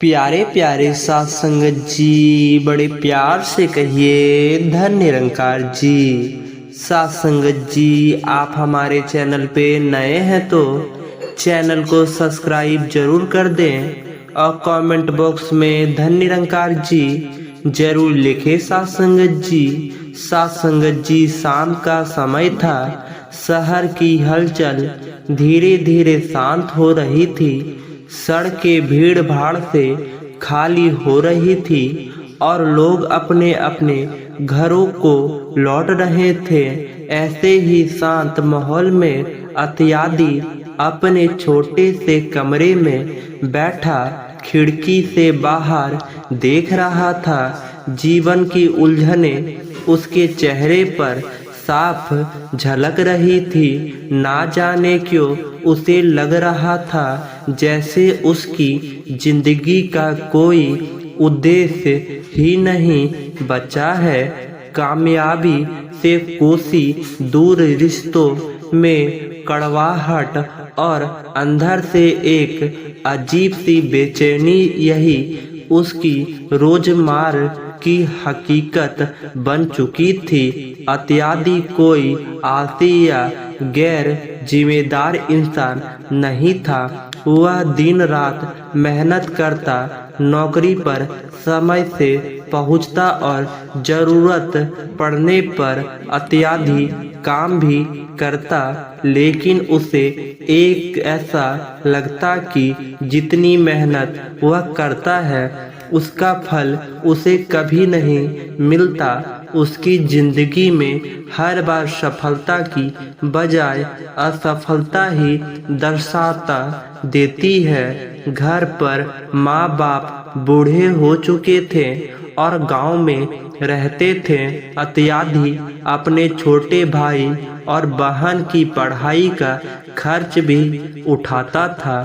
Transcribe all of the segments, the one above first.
प्यारे प्यारे साथ संगत जी, बड़े प्यार से कहिए धन निरंकार जी। साथ संगत जी, आप हमारे चैनल पे नए हैं तो चैनल को सब्सक्राइब जरूर कर दें और कमेंट बॉक्स में धन निरंकार जी जरूर लिखे। साथ संगत जी, साथ संगत जी, शाम का समय था। शहर की हलचल धीरे धीरे शांत हो रही थी। सड़कें भीड़ भाड़ से खाली हो रही थी और लोग अपने अपने घरों को लौट रहे थे। ऐसे ही शांत माहौल में अत्यादी अपने छोटे से कमरे में बैठा खिड़की से बाहर देख रहा था। जीवन की उलझनें उसके चेहरे पर साफ झलक रही थी। ना जाने क्यों उसे लग रहा था जैसे उसकी जिंदगी का कोई उद्देश्य ही नहीं बचा है। कामयाबी से कोसी दूर, रिश्तों में कड़वाहट और अंदर से एक अजीब सी बेचैनी, यही उसकी रोजमर्रा की हकीकत बन चुकी थी। अत्यादी कोई आलसी या गैर जिम्मेदार इंसान नहीं था। वह दिन रात मेहनत करता, नौकरी पर समय से पहुंचता और जरूरत पड़ने पर अत्याधी काम भी करता। लेकिन उसे एक ऐसा लगता कि जितनी मेहनत वह करता है उसका फल उसे कभी नहीं मिलता। उसकी जिंदगी में हर बार सफलता की बजाय असफलता ही दर्शाता देती है। घर पर माँ बाप बूढ़े हो चुके थे और गांव में रहते थे। अत्यादी अपने छोटे भाई और बहन की पढ़ाई का खर्च भी उठाता था,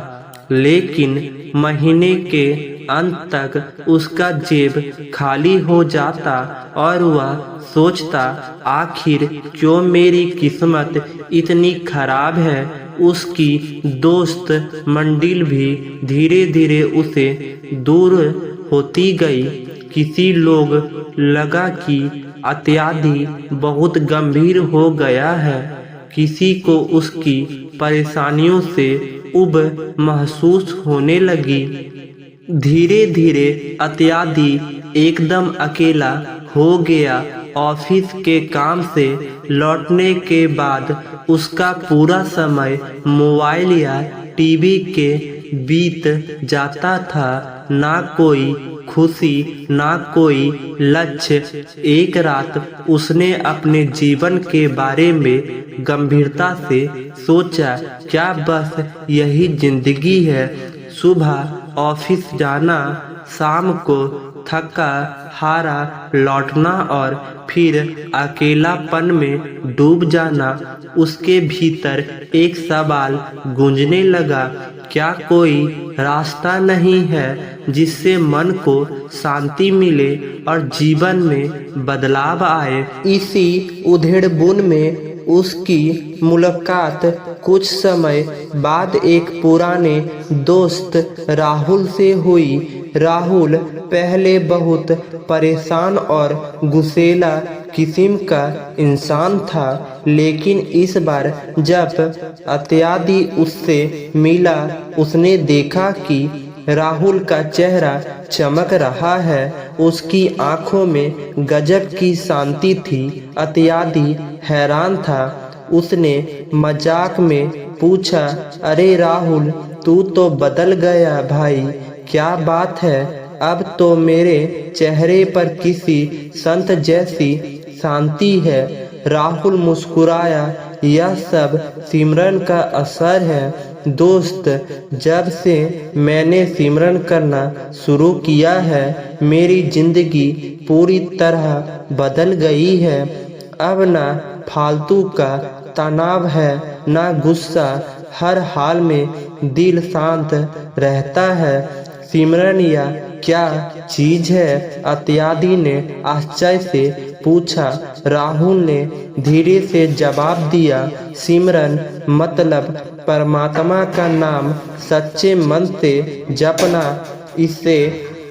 लेकिन महीने के अंत तक उसका जेब खाली हो जाता और वह सोचता, आखिर क्यों मेरी किस्मत इतनी खराब है। उसकी दोस्त मंडल भी धीरे धीरे उसे दूर होती गई। किसी लोग लगा कि अत्यादी बहुत गंभीर हो गया है, किसी को उसकी परेशानियों से उब महसूस होने लगी। धीरे धीरे अत्यादी एकदम अकेला हो गया। ऑफिस के काम से लौटने के बाद उसका पूरा समय मोबाइल या टीवी के बीत जाता था। ना कोई खुशी, ना कोई लक्ष्य। एक रात उसने अपने जीवन के बारे में गंभीरता से सोचा, क्या बस यही जिंदगी है? सुबह ऑफिस जाना, शाम को थका हारा लौटना और फिर अकेलापन में डूब जाना। उसके भीतर एक सवाल गूंजने लगा, क्या कोई रास्ता नहीं है जिससे मन को शांति मिले और जीवन में बदलाव आए? इसी उधेड़बुन में उसकी मुलाकात कुछ समय बाद एक पुराने दोस्त राहुल से हुई। राहुल पहले बहुत परेशान और गुस्सैला किस्म का इंसान था, लेकिन इस बार जब अत्यादी उससे मिला, उसने देखा कि राहुल का चेहरा चमक रहा है। उसकी आंखों में गजब की शांति थी। अत्यादी हैरान था। उसने मजाक में पूछा, अरे राहुल, तू तो बदल गया भाई, क्या बात है? अब तो मेरे चेहरे पर किसी संत जैसी शांति है। राहुल मुस्कुराया, यह सब सिमरन का असर है दोस्त। जब से मैंने सिमरन करना शुरू किया है, मेरी जिंदगी पूरी तरह बदल गई है। अब ना फालतू का तनाव है, ना गुस्सा। हर हाल में दिल शांत रहता है। सिमरन या क्या चीज है? अत्यादी ने आश्चर्य से पूछा। राहुल ने धीरे से जवाब दिया, सिमरन मतलब परमात्मा का नाम सच्चे मन से जपना, इसे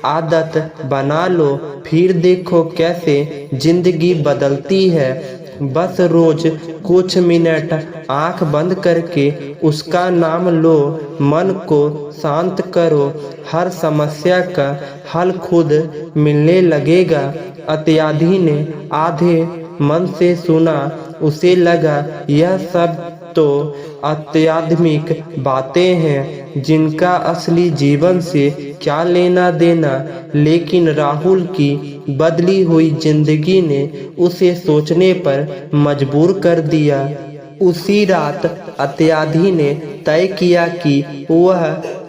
आदत बना लो, फिर देखो कैसे जिंदगी बदलती है। बस रोज कुछ मिनट आंख बंद करके उसका नाम लो, मन को शांत करो, हर समस्या का हल खुद मिलने लगेगा। इत्यादि ने आधे मन से सुना, उसे लगा यह सब तो अत्याधुनिक बातें हैं जिनका असली जीवन से क्या लेना देना, लेकिन राहुल की बदली हुई जिंदगी ने उसे सोचने पर मजबूर कर दिया। उसी रात इत्यादि ने तय किया कि वह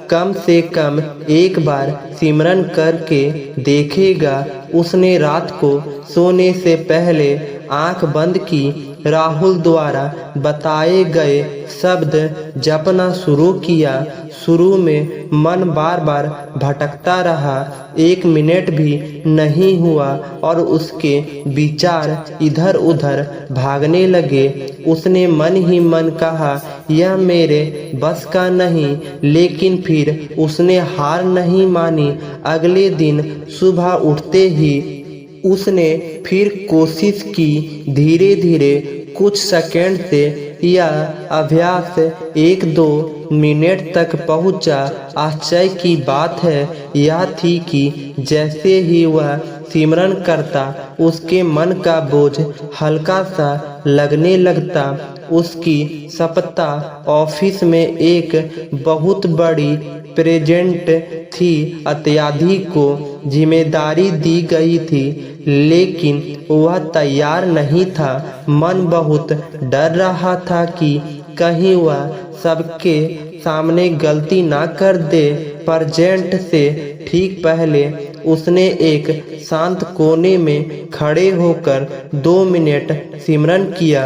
कम से कम एक बार सिमरन करके देखेगा। उसने रात को सोने से पहले आंख बंद की, राहुल द्वारा बताए गए शब्द जपना शुरू किया। शुरू में मन बार बार भटकता रहा, 1 मिनट भी नहीं हुआ और उसके विचार इधर उधर भागने लगे। उसने मन ही मन कहा यह मेरे बस का नहीं, लेकिन फिर उसने हार नहीं मानी। अगले दिन सुबह उठते ही उसने फिर कोशिश की। धीरे धीरे कुछ सेकंड से यह अभ्यास 1-2 मिनट तक पहुंचा। आश्चर्य की बात है यह थी कि जैसे ही वह सिमरन करता, उसके मन का बोझ हल्का सा लगने लगता। उसकी सप्ताह ऑफिस में एक बहुत बड़ी प्रेजेंट थी। इत्यादि को जिम्मेदारी दी गई थी, लेकिन वह तैयार नहीं था। मन बहुत डर रहा था कि कहीं वह सबके सामने गलती ना कर दे। प्रेजेंट से ठीक पहले उसने एक शांत कोने में खड़े होकर 2 मिनट सिमरन किया।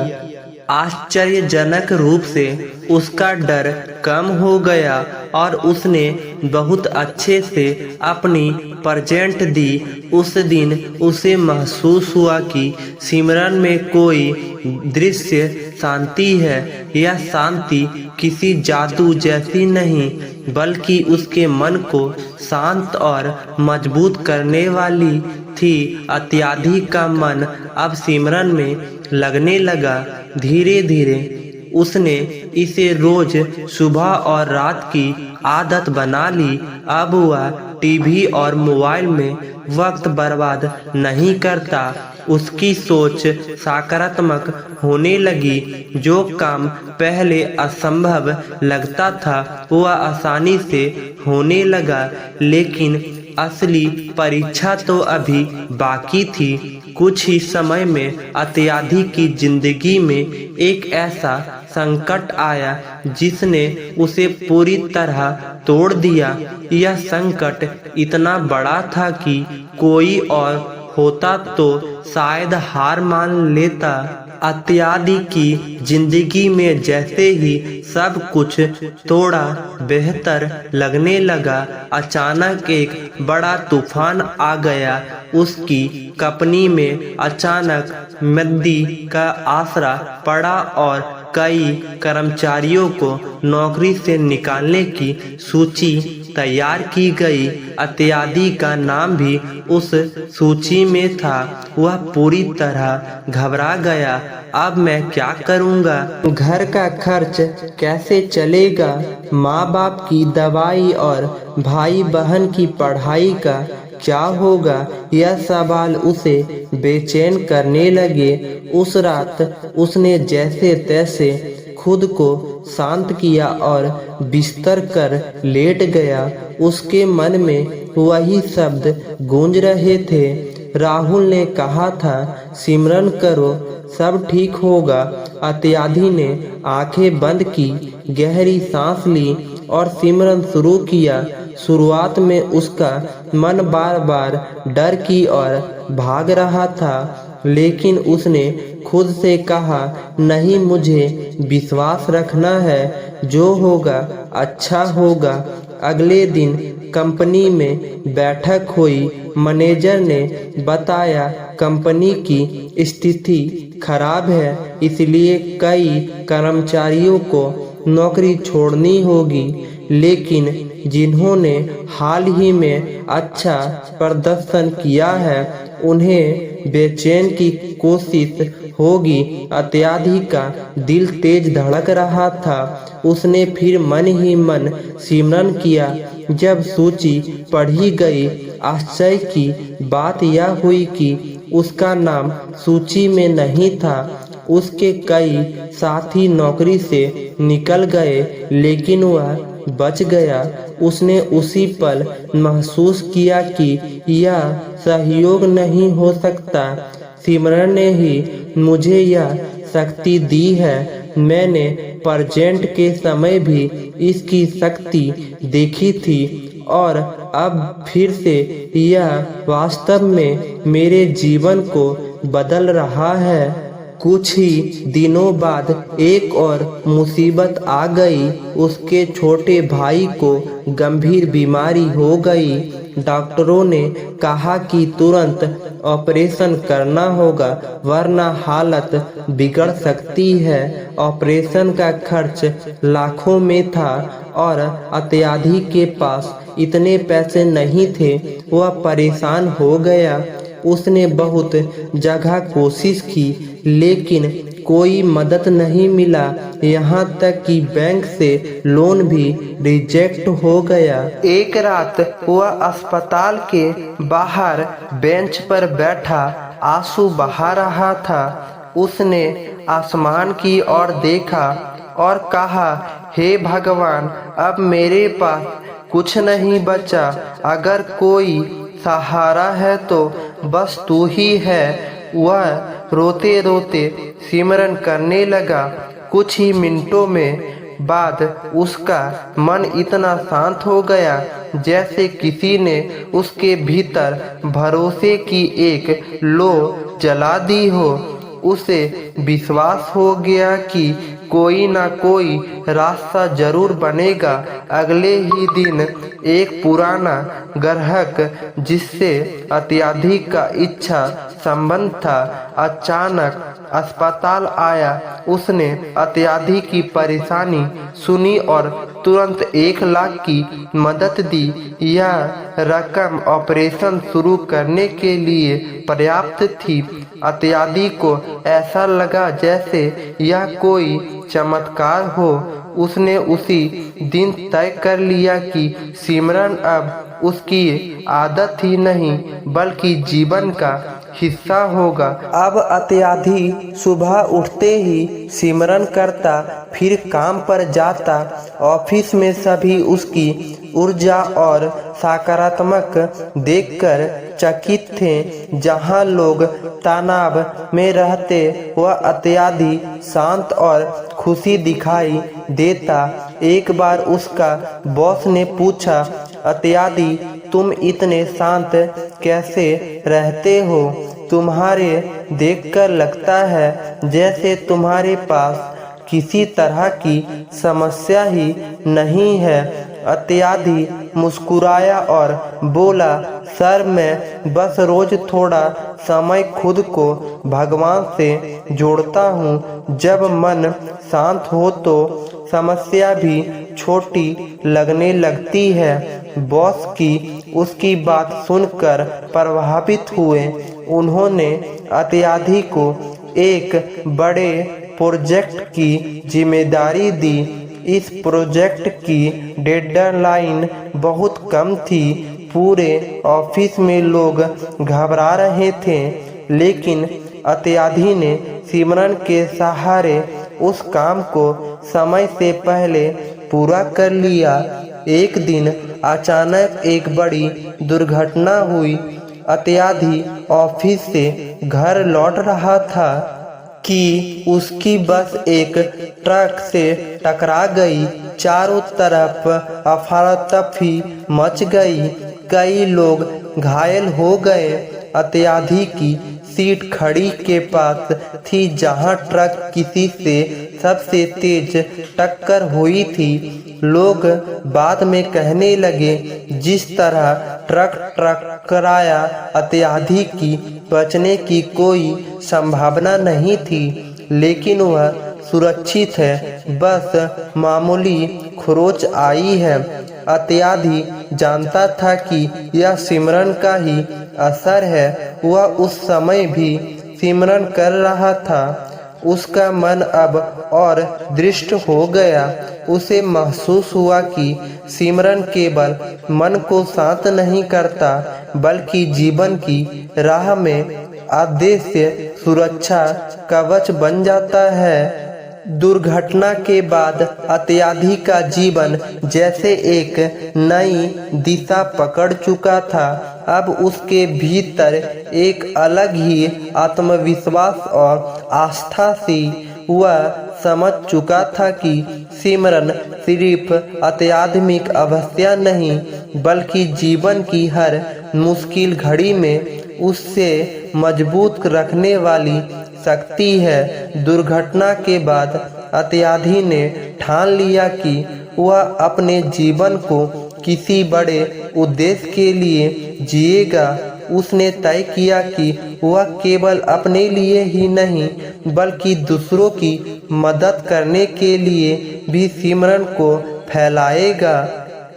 आश्चर्यजनक रूप से उसका डर कम हो गया और उसने बहुत अच्छे से अपनी प्रेजेंट दी। उस दिन उसे महसूस हुआ कि सिमरन में कोई दृश्य शांति है। यह शांति किसी जादू जैसी नहीं, बल्कि उसके मन को शांत और मजबूत करने वाली थी। इत्यादि का मन अब सिमरन में लगने लगा। धीरे धीरे उसने इसे रोज सुबह और रात की आदत बना ली। अब वह टीवी और मोबाइल में वक्त बर्बाद नहीं करता। उसकी सोच सकारात्मक होने लगी। जो काम पहले असंभव लगता था वह आसानी से होने लगा, लेकिन असली परीक्षा तो अभी बाकी थी। कुछ ही समय में इत्यादि की जिंदगी में एक ऐसा संकट आया जिसने उसे पूरी तरह तोड़ दिया। यह संकट इतना बड़ा था कि कोई और होता तो शायद हार मान लेता। इत्यादि की जिंदगी में जैसे ही सब कुछ थोड़ा बेहतर लगने लगा, अचानक एक बड़ा तूफान आ गया। उसकी कंपनी में अचानक मंदी का आसरा पड़ा और कई कर्मचारियों को नौकरी से निकालने की सूची तैयार की गई। इत्यादि का नाम भी उस सूची में था। वह पूरी तरह घबरा गया। अब मैं क्या करूँगा? घर का खर्च कैसे चलेगा? माँ बाप की दवाई और भाई बहन की पढ़ाई का क्या होगा? यह सवाल उसे बेचैन करने लगे। उस रात उसने जैसे तैसे खुद को शांत किया और बिस्तर कर लेट गया। उसके मन में वही शब्द गूंज रहे थे। राहुल ने कहा था सिमरन करो, सब ठीक होगा। इत्यादि ने आंखें बंद की, गहरी सांस ली और सिमरन शुरू किया। शुरुआत में उसका मन बार बार डर की ओर भाग रहा था, लेकिन उसने खुद से कहा नहीं, मुझे विश्वास रखना है, जो होगा अच्छा होगा। अगले दिन कंपनी में बैठक हुई। मैनेजर ने बताया कंपनी की स्थिति खराब है, इसलिए कई कर्मचारियों को नौकरी छोड़नी होगी। लेकिन जिन्होंने हाल ही में अच्छा प्रदर्शन किया है उन्हें बेचैन की कोशिश होगी। इत्यादि का दिल तेज धड़क रहा था। उसने फिर मन ही मन सिमरन किया। जब सूची पढ़ी गई, आश्चर्य की बात यह हुई कि उसका नाम सूची में नहीं था। उसके कई साथी नौकरी से निकल गए, लेकिन वह बच गया। उसने उसी पल महसूस किया कि यह सहयोग नहीं हो सकता। सिमरन ने ही मुझे यह शक्ति दी है। मैंने प्रेजेंट के समय भी इसकी शक्ति देखी थी और अब फिर से यह वास्तव में मेरे जीवन को बदल रहा है। कुछ ही दिनों बाद एक और मुसीबत आ गई। उसके छोटे भाई को गंभीर बीमारी हो गई। डॉक्टरों ने कहा कि तुरंत ऑपरेशन करना होगा, वरना हालत बिगड़ सकती है। ऑपरेशन का खर्च लाखों में था और इत्यादि के पास इतने पैसे नहीं थे। वह परेशान हो गया। उसने बहुत जगह कोशिश की, लेकिन कोई मदद नहीं मिला। यहाँ तक कि बैंक से लोन भी रिजेक्ट हो गया। एक रात वह अस्पताल के बाहर बेंच पर बैठा आंसू बहा रहा था। उसने आसमान की ओर देखा और कहा, हे भगवान, अब मेरे पास कुछ नहीं बचा। अगर कोई सहारा है तो बस तू ही है। वह रोते रोते सिमरन करने लगा। कुछ ही मिनटों में बाद उसका मन इतना शांत हो गया जैसे किसी ने उसके भीतर भरोसे की एक लौ जला दी हो। उसे विश्वास हो गया कि कोई ना कोई रास्ता जरूर बनेगा। अगले ही दिन एक पुराना ग्राहक जिससे अत्यधिक का इच्छा संबंध था, अचानक अस्पताल आया। उसने अत्यधिक की परेशानी सुनी और तुरंत 1 लाख की मदद दी। यह रकम ऑपरेशन शुरू करने के लिए पर्याप्त थी। अत्यधिक को ऐसा लगा जैसे यह कोई चमत्कार हो। उसने उसी दिन तय कर लिया कि सिमरन अब उसकी आदत ही नहीं बल्कि जीवन का हिस्सा होगा। अब अत्यधिक सुबह उठते ही सिमरन करता, फिर काम पर जाता। ऑफिस में सभी उसकी ऊर्जा और सकारात्मक देखकर चकित थे। जहां लोग तनाव में रहते वह अत्यधिक शांत और खुशी दिखाई देता। एक बार उसका बॉस ने पूछा, अत्यधिक तुम इतने शांत कैसे रहते हो? तुम्हारे देखकर लगता है जैसे तुम्हारे पास किसी तरह की समस्या ही नहीं है। अत्यधिक मुस्कुराया और बोला, सर मैं बस रोज थोड़ा समय खुद को भगवान से जोड़ता हूँ। जब मन शांत हो तो समस्या भी छोटी लगने लगती है। बॉस की उसकी बात सुनकर प्रभावित हुए। उन्होंने अत्यधिक को एक बड़े प्रोजेक्ट की जिम्मेदारी दी। इस प्रोजेक्ट की डेडलाइन बहुत कम थी। पूरे ऑफिस में लोग घबरा रहे थे, लेकिन अत्यधिक ने सिमरन के सहारे उस काम को समय से पहले पूरा कर लिया। एक दिन अचानक एक बड़ी दुर्घटना हुई। अत्यधिक ऑफिस से घर लौट रहा था कि उसकी बस एक ट्रक से टकरा गई। चारों तरफ अफरा-तफरी मच गई। कई लोग घायल हो गए। अत्यधिक की सीट खड़ी के पास थी जहां ट्रक किसी से सबसे तेज टक्कर हुई थी। लोग बाद में कहने लगे, जिस तरह ट्रक टकराया अत्यधिक की बचने की कोई संभावना नहीं थी, लेकिन वह सुरक्षित है। बस मामूली खरोंच आई है। अत्याधि जानता था कि यह सिमरन का ही असर है। वह उस समय भी सिमरन कर रहा था। उसका मन अब और दृष्ट हो गया। उसे महसूस हुआ कि सिमरन केवल मन को शांत नहीं करता बल्कि जीवन की राह में अदृश्य सुरक्षा कवच बन जाता है। दुर्घटना के बाद अत्याधि का जीवन जैसे एक नई दिशा पकड़ चुका था। अब उसके भीतर एक अलग ही आत्मविश्वास और आस्था सी। वह समझ चुका था कि सिमरन सिर्फ आध्यात्मिक अवस्था नहीं बल्कि जीवन की हर मुश्किल घड़ी में उससे मजबूत रखने वाली शक्ति है। दुर्घटना के बाद अत्याधि ने ठान लिया कि वह अपने जीवन को किसी बड़े उद्देश्य के लिए जिएगा। उसने तय किया कि वह केवल अपने लिए ही नहीं बल्कि दूसरों की मदद करने के लिए भी सिमरन को फैलाएगा।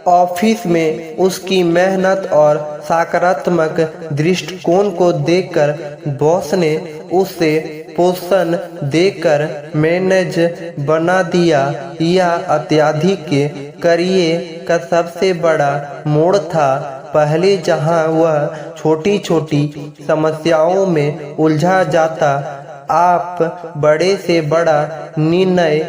ऑफिस में उसकी मेहनत और सकारात्मक दृष्टिकोण को देखकर बॉस ने उसे पोषण देकर मैनेजर बना दिया। यह अत्याधि के करियर का सबसे बड़ा मोड़ था। पहले जहां वह छोटी छोटी समस्याओं में उलझा जाता, आप बड़े से बड़ा निर्णय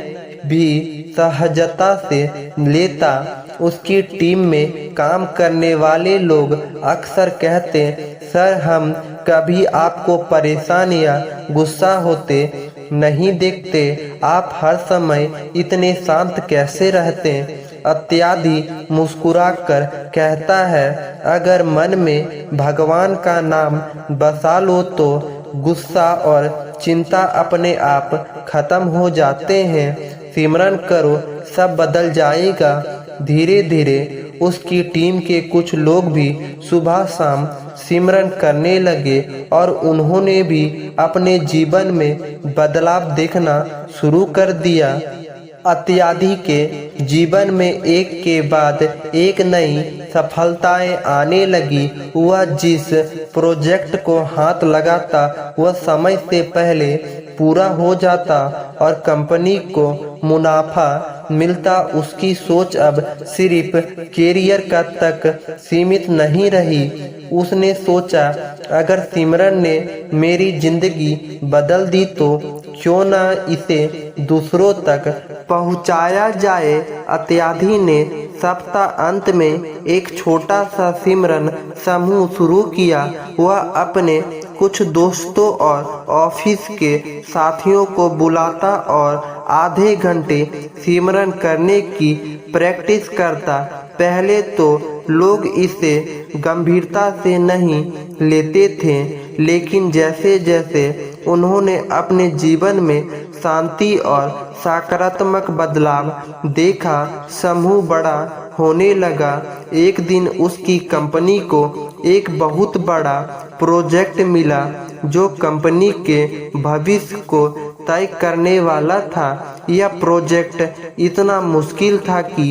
भी सहजता से लेता। उसकी टीम में काम करने वाले लोग अक्सर कहते, सर हम कभी आपको परेशान या गुस्सा होते नहीं देखते, आप हर समय इतने शांत कैसे रहते? अत्याधि मुस्कुराकर कहता है, अगर मन में भगवान का नाम बसा लो तो गुस्सा और चिंता अपने आप खत्म हो जाते हैं। सिमरन करो, सब बदल जाएगा। धीरे धीरे उसकी टीम के कुछ लोग भी सुबह शाम सिमरन करने लगे और उन्होंने भी अपने जीवन में बदलाव देखना शुरू कर दिया। अत्याधि के जीवन में एक के बाद एक नई सफलताएं आने लगी। वह जिस प्रोजेक्ट को हाथ लगाता वह समय से पहले पूरा हो जाता और कंपनी को मुनाफा मिलता। उसकी सोच अब सिर्फ कैरियर का तक सीमित नहीं रही। उसने सोचा, अगर सिमरन ने मेरी जिंदगी बदल दी तो क्यों ना इसे दूसरों तक पहुंचाया जाए। अत्याधि ने सप्ताह अंत में एक छोटा सा सिमरन समूह शुरू किया। वह अपने कुछ दोस्तों और ऑफिस के साथियों को बुलाता और आधे घंटे सिमरन करने की प्रैक्टिस करता। पहले तो लोग इसे गंभीरता से नहीं लेते थे, लेकिन जैसे जैसे उन्होंने अपने जीवन में शांति और सकारात्मक बदलाव देखा, समूह बड़ा होने लगा। एक दिन उसकी कंपनी को एक बहुत बड़ा प्रोजेक्ट मिला जो कंपनी के भविष्य को तय करने वाला था। यह प्रोजेक्ट इतना मुश्किल था कि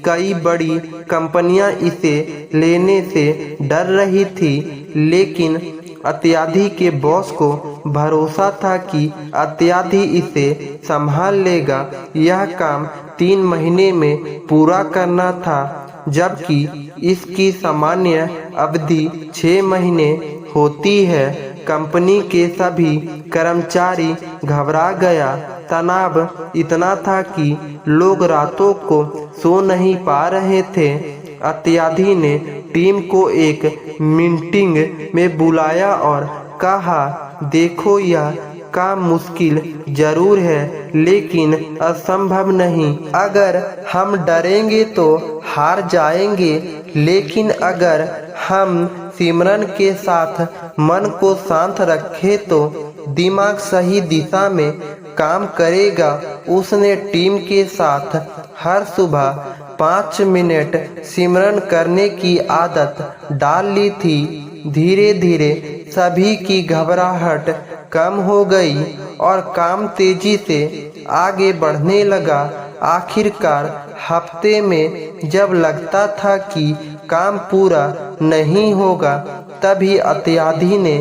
कई बड़ी कंपनियां इसे लेने से डर रही थी, लेकिन अत्याधि के बॉस को भरोसा था कि अत्याधि इसे संभाल लेगा। यह काम 3 महीने में पूरा करना था, जबकि इसकी सामान्य अवधि 6 महीने होती है। कंपनी के सभी कर्मचारी घबरा गया। तनाव इतना था कि लोग रातों को सो नहीं पा रहे थे। अत्याधि ने टीम को एक मीटिंग में बुलाया और कहा, देखो यह काम मुश्किल जरूर है लेकिन असंभव नहीं। अगर हम डरेंगे तो हार जाएंगे, लेकिन अगर हम सिमरन के साथ मन को शांत रखें तो दिमाग सही दिशा में काम करेगा। उसने टीम के साथ हर सुबह 5 मिनट सिमरन करने की आदत डाल ली थी। धीरे धीरे सभी की घबराहट कम हो गई और काम तेजी से आगे बढ़ने लगा। आखिरकार हफ्ते में जब लगता था कि काम पूरा नहीं होगा, तभी अत्याधी ने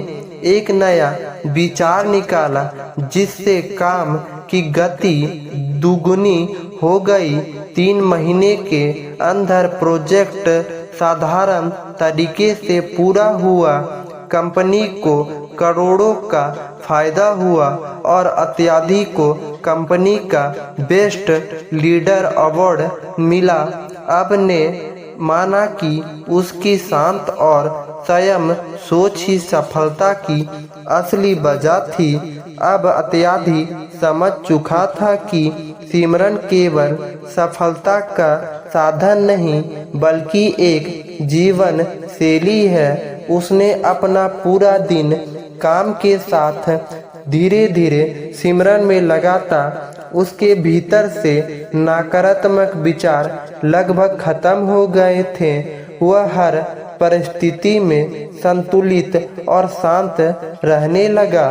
एक नया विचार निकाला जिससे काम की गति दुगुनी हो गई। 3 महीने के अंदर प्रोजेक्ट साधारण तरीके से पूरा हुआ। कंपनी को करोड़ों का फायदा हुआ और अत्याधी को कंपनी का बेस्ट लीडर अवार्ड मिला। अब ने माना कि उसकी शांत और संयम सोच ही सफलता की असली वजह थी। अब अत्याधी समझ चुका था कि सिमरन केवल सफलता का साधन नहीं बल्कि एक जीवन शैली है। उसने अपना पूरा दिन काम के साथ धीरे धीरे सिमरन में लगाता। उसके भीतर से नकारात्मक विचार लगभग खत्म हो गए थे। वह हर परिस्थिति में संतुलित और शांत रहने लगा।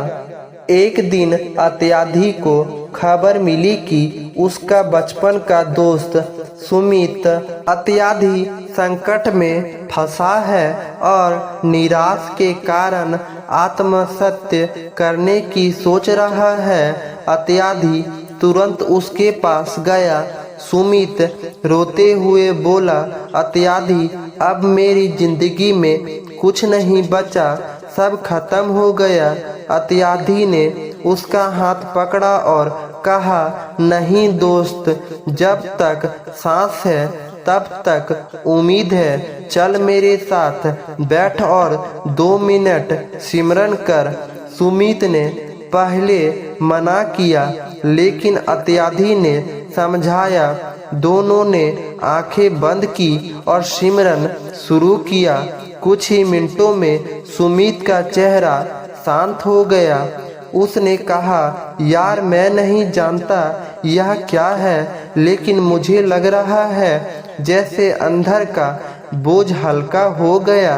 एक दिन अत्याधी को खबर मिली कि उसका बचपन का दोस्त सुमित अत्याधी संकट में फंसा है और निराश के कारण आत्महत्या करने की सोच रहा है। अत्याधी तुरंत उसके पास गया। सुमित रोते हुए बोला, अत्याधी, अब मेरी जिंदगी में कुछ नहीं बचा, सब खत्म हो गया। अत्याधी ने उसका हाथ पकड़ा और कहा, नहीं दोस्त, जब तक सांस है तब तक उम्मीद है। चल मेरे साथ बैठ और 2 मिनट सिमरन कर। सुमित ने पहले मना किया, लेकिन अत्याधी ने समझाया। दोनों ने आंखें बंद की और सिमरन शुरू किया। कुछ ही मिनटों में सुमित का चेहरा शांत हो गया। उसने कहा, यार मैं नहीं जानता यह क्या है, लेकिन मुझे लग रहा है जैसे अंदर का बोझ हल्का हो गया।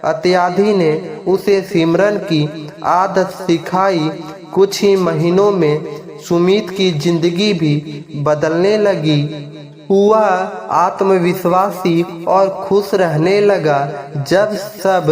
अत्याधी ने उसे सिमरन की आदत सिखाई। कुछ ही महीनों में सुमित की जिंदगी भी बदलने लगी। वह आत्मविश्वासी और खुश रहने लगा। जब सब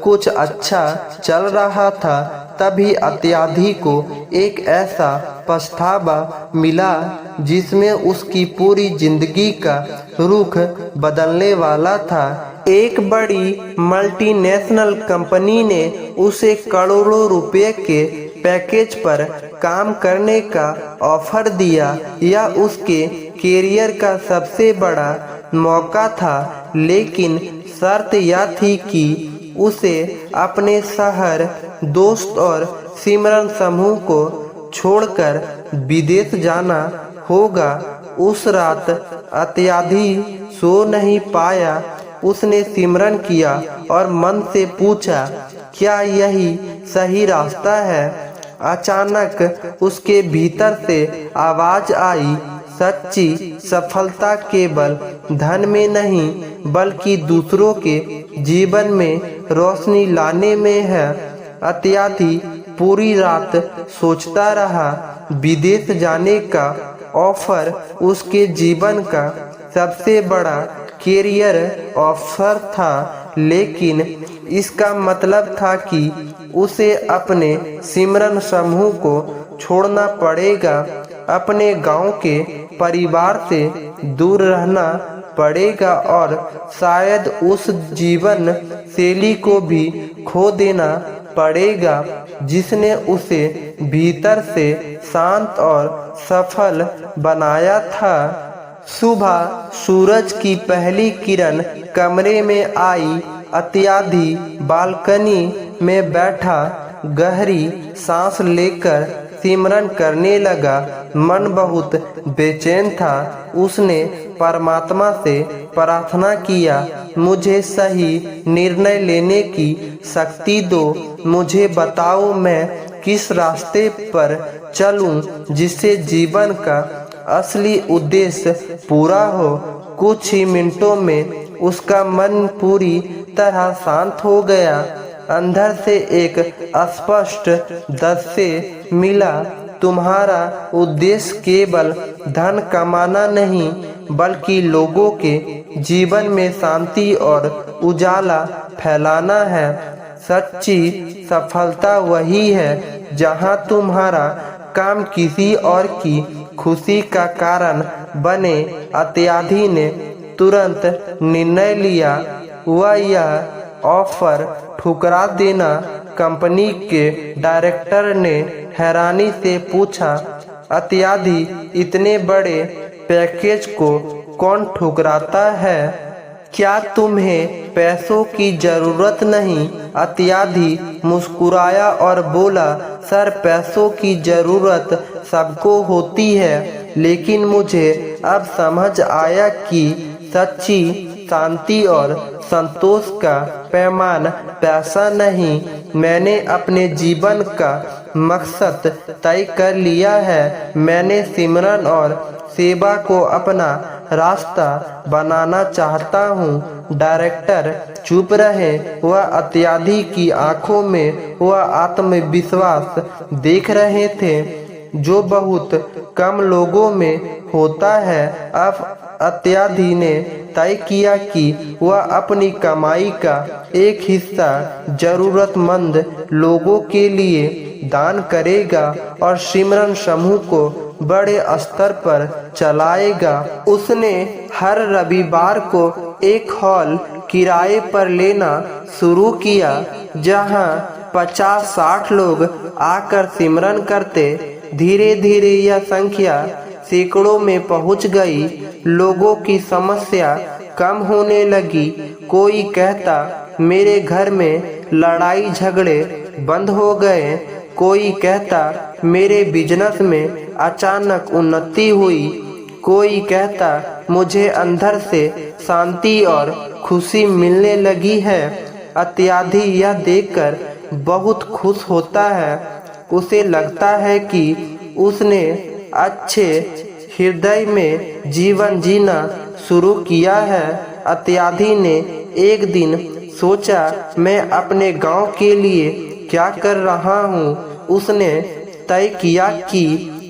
कुछ अच्छा चल रहा था, तभी अत्याधी को एक ऐसा पछतावा मिला जिसमें उसकी पूरी जिंदगी का रुख बदलने वाला था। एक बड़ी मल्टीनेशनल कंपनी ने उसे करोड़ों रुपए के पैकेज पर काम करने का ऑफर दिया। यह उसके कैरियर का सबसे बड़ा मौका था, लेकिन शर्त यह थी कि उसे अपने शहर, दोस्त और सिमरन समूह को छोड़कर विदेश जाना होगा। उस रात अत्याधी सो नहीं पाया। उसने सिमरन किया और मन से पूछा, क्या यही सही रास्ता है? अचानक उसके भीतर से आवाज आई, सच्ची सफलता केवल धन में नहीं बल्कि दूसरों के जीवन में रोशनी लाने में है। अत्याधी पूरी रात सोचता रहा। विदेश जाने का ऑफर उसके जीवन का सबसे बड़ा कैरियर ऑफर था, लेकिन इसका मतलब था कि उसे अपने सिमरन समूह को छोड़ना पड़ेगा, अपने गांव के परिवार से दूर रहना पड़ेगा और शायद उस जीवन शैली को भी खो देना पड़ेगा जिसने उसे भीतर से शांत और सफल बनाया था। सुबह सूरज की पहली किरण कमरे में आई। अत्याधी बालकनी में बैठा गहरी सांस लेकर सिमरन करने लगा। मन बहुत बेचैन था। उसने परमात्मा से प्रार्थना किया, मुझे सही निर्णय लेने की शक्ति दो। मुझे बताओ मैं किस रास्ते पर चलूं जिससे जीवन का असली उद्देश्य पूरा हो। कुछ ही मिनटों में उसका मन पूरी तरह शांत हो गया। अंदर से एक स्पष्ट दृश्य मिला, तुम्हारा उद्देश्य केवल धन कमाना नहीं बल्कि लोगों के जीवन में शांति और उजाला फैलाना है। सच्ची सफलता वही है जहां तुम्हारा काम किसी और की खुशी का कारण बने। इत्यादि ने तुरंत निर्णय लिया। वह यह ऑफर ठुकरा देना। कंपनी के डायरेक्टर ने हैरानी से पूछा, इत्यादि इतने बड़े पैकेज को कौन ठुकराता है? क्या तुम्हें पैसों की जरूरत नहीं? इत्यादि मुस्कुराया और बोला, सर पैसों की जरूरत सबको होती है, लेकिन मुझे अब समझ आया कि सच्ची शांति और संतोष का पैमाना पैसा नहीं। मैंने अपने जीवन का मकसद तय कर लिया है। मैंने सिमरन और सेवा को अपना रास्ता बनाना चाहता हूँ। डायरेक्टर चुप रहे। वह इत्यादि की आंखों में वह आत्मविश्वास देख रहे थे जो बहुत कम लोगों में होता है। अब इत्यादि ने तय किया कि वह अपनी कमाई का एक हिस्सा जरूरतमंद लोगों के लिए दान करेगा और सिमरन समूह को बड़े स्तर पर चलाएगा। उसने हर रविवार को एक हॉल किराए पर लेना शुरू किया जहां 50-60 लोग आकर सिमरन करते। धीरे धीरे यह संख्या सैकड़ों में पहुंच गई। लोगों की समस्या कम होने लगी। कोई कहता, मेरे घर में लड़ाई झगड़े बंद हो गए। कोई कहता, मेरे बिजनेस में अचानक उन्नति हुई। कोई कहता, मुझे अंदर से शांति और खुशी मिलने लगी है। इत्यादि यह देखकर बहुत खुश होता है। उसे लगता है कि उसने अच्छे हृदय में जीवन जीना शुरू किया है। इत्यादि ने एक दिन सोचा, मैं अपने गांव के लिए क्या कर रहा हूँ। उसने तय किया कि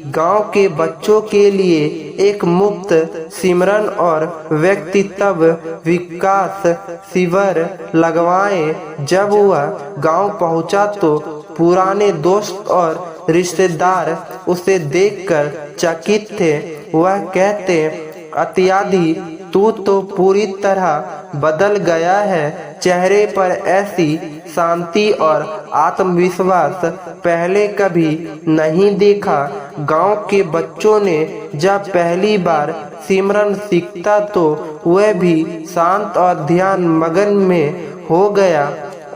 गांव के बच्चों के लिए एक मुफ्त सिमरन और व्यक्तित्व विकास शिविर लगवाएं। जब वह गांव पहुंचा तो पुराने दोस्त और रिश्तेदार उसे देखकर चकित थे। वह कहते, इत्यादि तू तो पूरी तरह बदल गया है। चेहरे पर ऐसी शांति और आत्मविश्वास पहले कभी नहीं देखा। गांव के बच्चों ने जब पहली बार सिमरन सीखा तो वह भी शांत और ध्यान मगन में हो गया।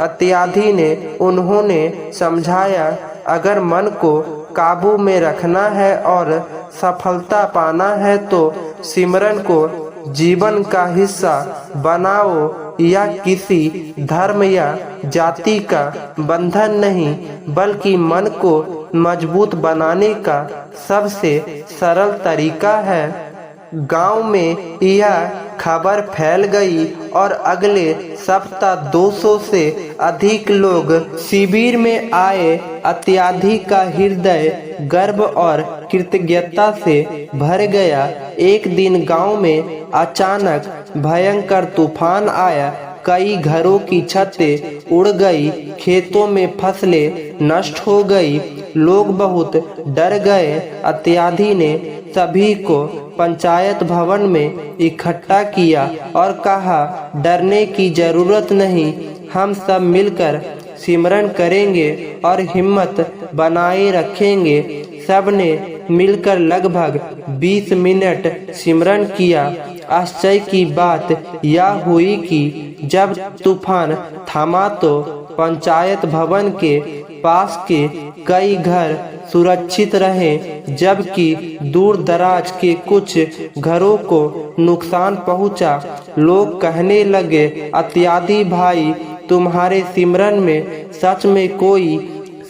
इत्यादि ने उन्होंने समझाया, अगर मन को काबू में रखना है और सफलता पाना है तो सिमरन को जीवन का हिस्सा बनाओ। यह किसी धर्म या जाति का बंधन नहीं, बल्कि मन को मजबूत बनाने का सबसे सरल तरीका है। गांव में यह खबर फैल गई और अगले सप्ताह 200 से अधिक लोग शिविर में आए। इत्यादि का हृदय गर्व और कृतज्ञता से भर गया। एक दिन गांव में अचानक भयंकर तूफान आया। कई घरों की छतें उड़ गई, खेतों में फसलें नष्ट हो गई। लोग बहुत डर गए। इत्यादि ने सभी को पंचायत भवन में इकट्ठा किया और कहा, डरने की जरूरत नहीं, हम सब मिलकर सिमरन करेंगे और हिम्मत बनाए रखेंगे। सबने मिलकर लगभग 20 मिनट सिमरन किया। आश्चर्य की बात यह हुई कि जब तूफान थमा तो पंचायत भवन के पास के कई घर सुरक्षित रहे, जबकि दूर दराज के कुछ घरों को नुकसान पहुंचा। लोग कहने लगे, इत्यादि भाई, तुम्हारे सिमरन में सच में कोई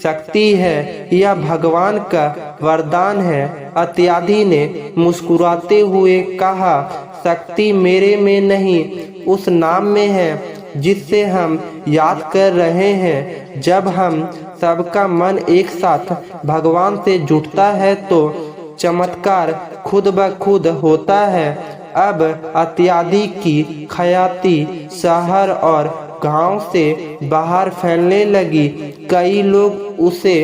शक्ति है, यह भगवान का वरदान है। इत्यादि ने मुस्कुराते हुए कहा, शक्ति मेरे में नहीं, उस नाम में है जिससे हम याद कर रहे हैं। जब हम सबका मन एक साथ भगवान से जुटता है तो चमत्कार खुद ब खुद होता है। अब अत्यादि की ख्याति शहर और गांव से बाहर फैलने लगी। कई लोग उसे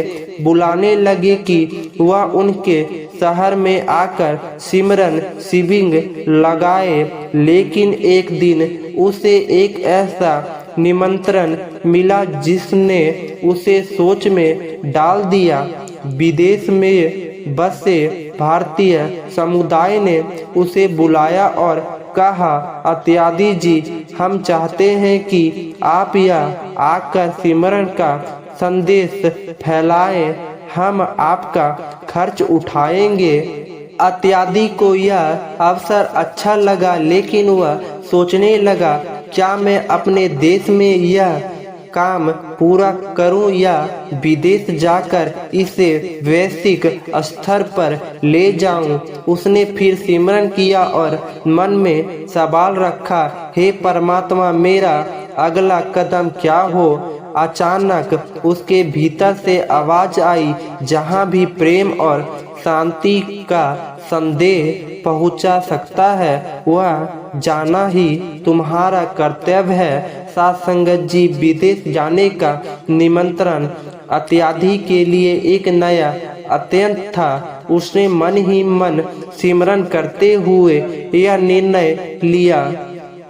बुलाने लगे कि वह उनके शहर में आकर सिमरन शिविंग लगाए। लेकिन एक दिन उसे एक ऐसा निमंत्रण मिला जिसने उसे सोच में डाल दिया। विदेश में बसे भारतीय समुदाय ने उसे बुलाया और कहा, अत्यादि जी, हम चाहते हैं कि आप यहाँ आकर सिमरन का संदेश फैलाएं। हम आपका खर्च उठाएंगे। अत्यादि को यह अवसर अच्छा लगा, लेकिन वह सोचने लगा, क्या मैं अपने देश में यह काम पूरा करूं या विदेश जाकर इसे वैश्विक स्तर पर ले जाऊं। उसने फिर सिमरन किया और मन में सवाल रखा, हे परमात्मा, मेरा अगला कदम क्या हो। अचानक उसके भीतर से आवाज आई, जहां भी प्रेम और शांति का संदेश पहुंचा सकता है, वह जाना ही तुम्हारा कर्तव्य है। साथ संगत जी, विदेश जाने का निमंत्रण अत्यादि के लिए एक नया अत्यंत था। उसने मन ही मन सिमरन करते हुए यह निर्णय लिया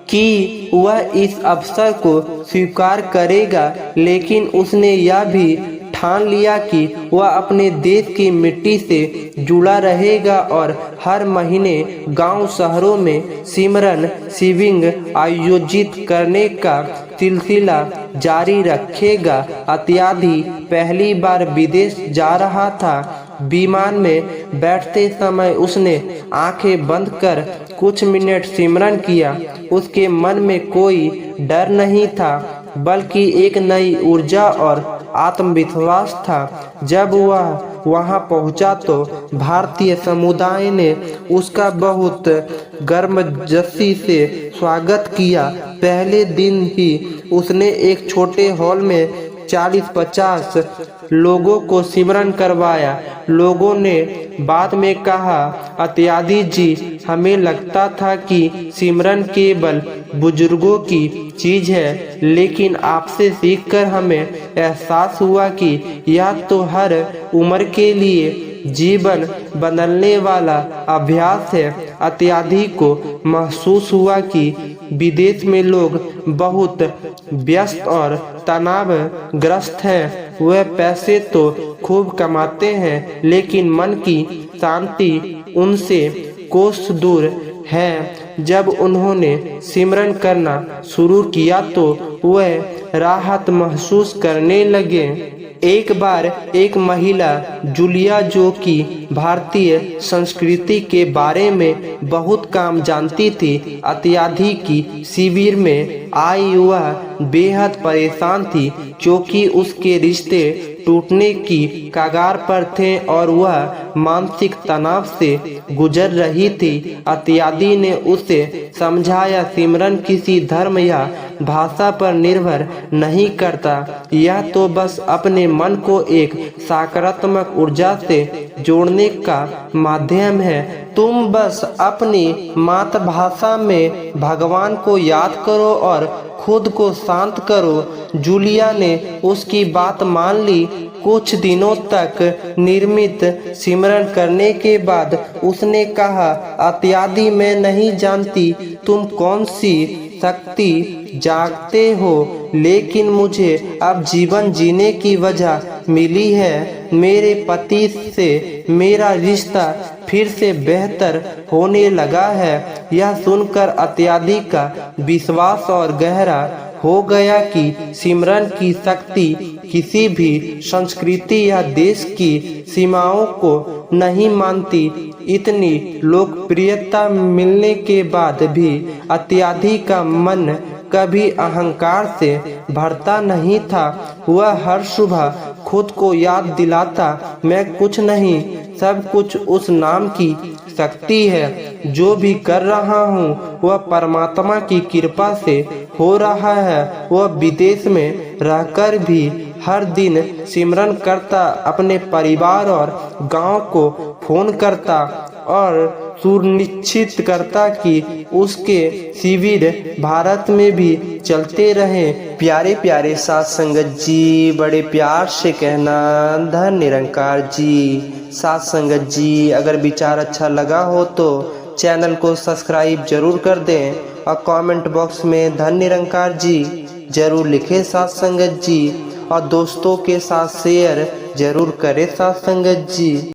कि वह इस अवसर को स्वीकार करेगा, लेकिन उसने यह भी ठान लिया कि वह अपने देश की मिट्टी से जुड़ा रहेगा और हर महीने गांव शहरों में सिमरन शिविंग आयोजित करने का सिलसिला जारी रखेगा। अत्यादि पहली बार विदेश जा रहा था। विमान में बैठते समय उसने आंखें बंद कर कुछ मिनट सिमरन किया। उसके मन में कोई डर नहीं था, बल्कि एक नई ऊर्जा और आत्मविश्वास था। जब वह वहां पहुंचा तो भारतीय समुदाय ने उसका बहुत गर्मजोशी से स्वागत किया। पहले दिन ही उसने एक छोटे हॉल में 40-50 लोगों को सिमरन करवाया। लोगों ने बाद में कहा, अत्यादि जी, हमें लगता था कि सिमरन केवल बुजुर्गों की चीज है, लेकिन आपसे सीखकर हमें एहसास हुआ कि यह तो हर उम्र के लिए जीवन बदलने वाला अभ्यास है। अत्यादि को महसूस हुआ कि विदेश में लोग बहुत व्यस्त और तनावग्रस्त हैं। वे पैसे तो खूब कमाते हैं, लेकिन मन की शांति उनसे कोस दूर है। जब उन्होंने सिमरन करना शुरू किया तो वे राहत महसूस करने लगे। एक बार एक महिला जूलिया, जो कि भारतीय संस्कृति के बारे में बहुत काम जानती थी, अत्यादि की शिविर में आई। वह बेहद परेशान थी क्योंकि उसके रिश्ते टूटने की कगार पर थे और वह मानसिक तनाव से गुजर रही थी। अत्यादि ने उसे समझाया, सिमरन किसी धर्म या भाषा पर निर्भर नहीं करता। यह तो बस अपने मन को एक सकारात्मक ऊर्जा से जोड़ने का माध्यम है। तुम बस अपनी मातृभाषा में भगवान को याद करो और खुद को शांत करो। जूलिया ने उसकी बात मान ली। कुछ दिनों तक नियमित सिमरन करने के बाद उसने कहा, अत्यादि, मैं नहीं जानती तुम कौन सी शक्ति जागते हो, लेकिन मुझे अब जीवन जीने की वजह मिली है। मेरे पति से मेरा रिश्ता फिर से बेहतर होने लगा है। यह सुनकर अत्यादि का विश्वास और गहरा हो गया कि सिमरन की शक्ति किसी भी संस्कृति या देश की सीमाओं को नहीं मानती। इतनी लोकप्रियता मिलने के बाद भी अत्यादि का मन कभी अहंकार से भरता नहीं था। वह हर सुबह खुद को याद दिलाता, मैं कुछ नहीं, सब कुछ उस नाम की शक्ति है। जो भी कर रहा हूँ वह परमात्मा की कृपा से हो रहा है। वह विदेश में रहकर भी हर दिन सिमरन करता, अपने परिवार और गांव को फोन करता और सुनिश्चित करता कि उसके शिविर भारत में भी चलते रहें। प्यारे प्यारे साथ संगत जी, बड़े प्यार से कहना धन निरंकार जी। साथ संगत जी, अगर विचार अच्छा लगा हो तो चैनल को सब्सक्राइब जरूर कर दें और कमेंट बॉक्स में धन निरंकार जी जरूर लिखें साथ संगत जी, और दोस्तों के साथ शेयर जरूर करें साथ संगत जी।